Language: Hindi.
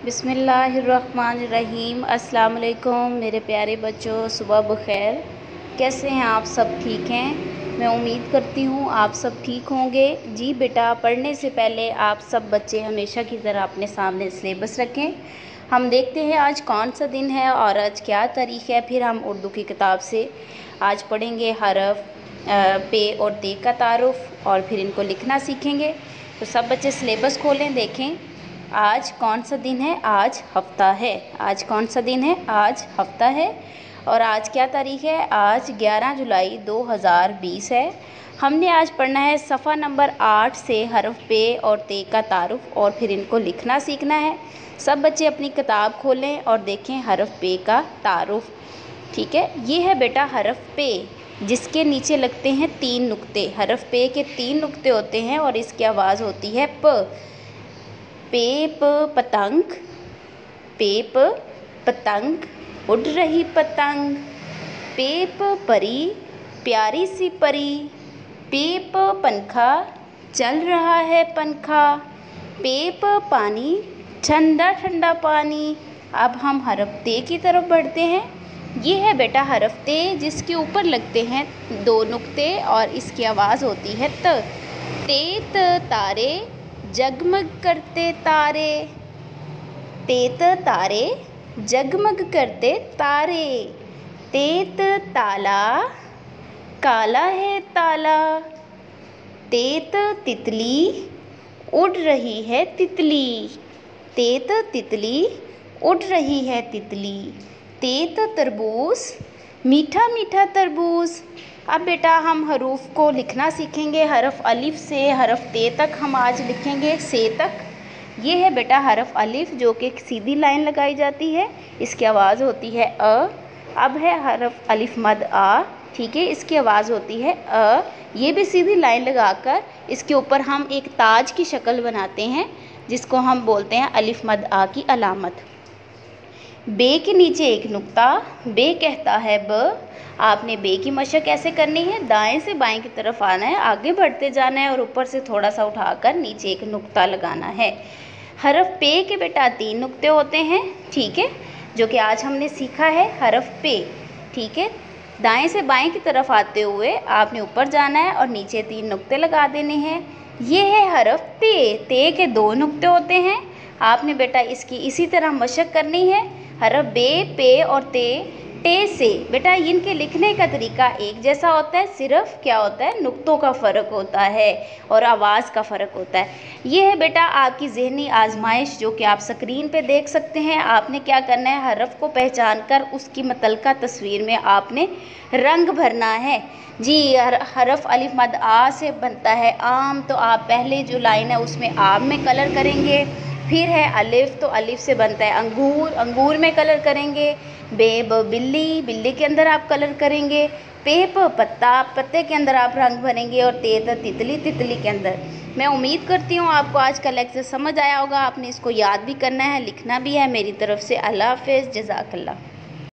बिस्मिल्लाहिर्रहमानिर्रहीम। अस्सलाम वालेकुम मेरे प्यारे बच्चों, सुबह बखैर। कैसे हैं आप सब? ठीक हैं? मैं उम्मीद करती हूँ आप सब ठीक होंगे। जी बेटा, पढ़ने से पहले आप सब बच्चे हमेशा की तरह अपने सामने सिलेबस रखें। हम देखते हैं आज कौन सा दिन है और आज क्या तारीख़ है। फिर हम उर्दू की किताब से आज पढ़ेंगे हरफ पे और ते का तारुफ और फिर इनको लिखना सीखेंगे। तो सब बच्चे सिलेबस खोलें, देखें आज कौन सा दिन है। आज हफ्ता है। आज कौन सा दिन है? आज हफ्ता है। और आज क्या तारीख़ है? आज 11 जुलाई 2020 है। हमने आज पढ़ना है सफ़ा नंबर 8 से हरफ पे और ते का तारुफ और फिर इनको लिखना सीखना है। सब बच्चे अपनी किताब खोलें और देखें हरफ पे का तारुफ। ठीक है, ये है बेटा हरफ पे, जिसके नीचे लगते हैं 3 नुक्ते। हरफ पे के 3 नुक्ते होते हैं और इसकी आवाज़ होती है प। पे प पतंग, पे प पतंग, उड़ रही पतंग। पे प परी, प्यारी सी परी। पे प पंखा, चल रहा है पंखा। पे प पानी, ठंडा ठंडा पानी। अब हम हरफ ते की तरफ बढ़ते हैं। ये है बेटा हरफ ते, जिसके ऊपर लगते हैं 2 नुक्ते और इसकी आवाज़ होती है त। तेत तारे, जगमग करते तारे। तेत तारे, जगमग करते तारे। तेत ताला, काला है ताला। तेत तितली, उड़ रही है तितली। तेत तितली, उड़ रही है तितली। तेत तरबूज, मीठा मीठा तरबूज। अब बेटा हम हरूफ को लिखना सीखेंगे। हरफ अलिफ से हरफ ते तक हम आज लिखेंगे, से तक। ये है बेटा हरफ अलिफ, जो कि सीधी लाइन लगाई जाती है, इसकी आवाज़ होती है अ। अब है हरफ अलिफ मद आ, ठीक है, इसकी आवाज़ होती है अ। ये भी सीधी लाइन लगाकर इसके ऊपर हम एक ताज की शक्ल बनाते हैं, जिसको हम बोलते हैं अलिफ मद आ की अलामत। बे के नीचे एक नुक्ता, बे कहता है ब। आपने बे की मशक कैसे करनी है? दाएं से बाएं की तरफ आना है, आगे बढ़ते जाना है और ऊपर से थोड़ा सा उठाकर नीचे एक नुक्ता लगाना है। हरफ पे के बेटा 3 नुक्ते होते हैं, ठीक है, जो कि आज हमने सीखा है हरफ पे। ठीक है, दाएं से बाएं की तरफ आते हुए आपने ऊपर जाना है और नीचे 3 नुक्ते लगा देने हैं। ये है हरफ ते, ते के 2 नुक्ते होते हैं। आपने बेटा इसकी इसी तरह मशक करनी है। हरफ बे, पे और ते, टे से। बेटा इनके लिखने का तरीका एक जैसा होता है, सिर्फ क्या होता है, नुक्तों का फ़र्क होता है और आवाज़ का फ़र्क होता है। ये है बेटा आपकी ज़हनी आजमाइश, जो कि आप स्क्रीन पे देख सकते हैं। आपने क्या करना है, हरफ को पहचान कर उसकी मुतल्लिका तस्वीर में आपने रंग भरना है। जी, हरफ अलिफ मद आ से बनता है आम, तो आप पहले जो लाइन है उसमें आम में कलर करेंगे। फिर है अलिफ, तो अलिफ से बनता है अंगूर, अंगूर में कलर करेंगे। बे ब बिल्ली, बिल्ली के अंदर आप कलर करेंगे। पे प पत्ता, पत्ते के अंदर आप रंग भरेंगे। और ते त तितली, तितली के अंदर। मैं उम्मीद करती हूँ आपको आज का लेक्चर समझ आया होगा। आपने इसको याद भी करना है, लिखना भी है। मेरी तरफ से अल्लाह हाफ़िज़, जज़ाकल्लाह।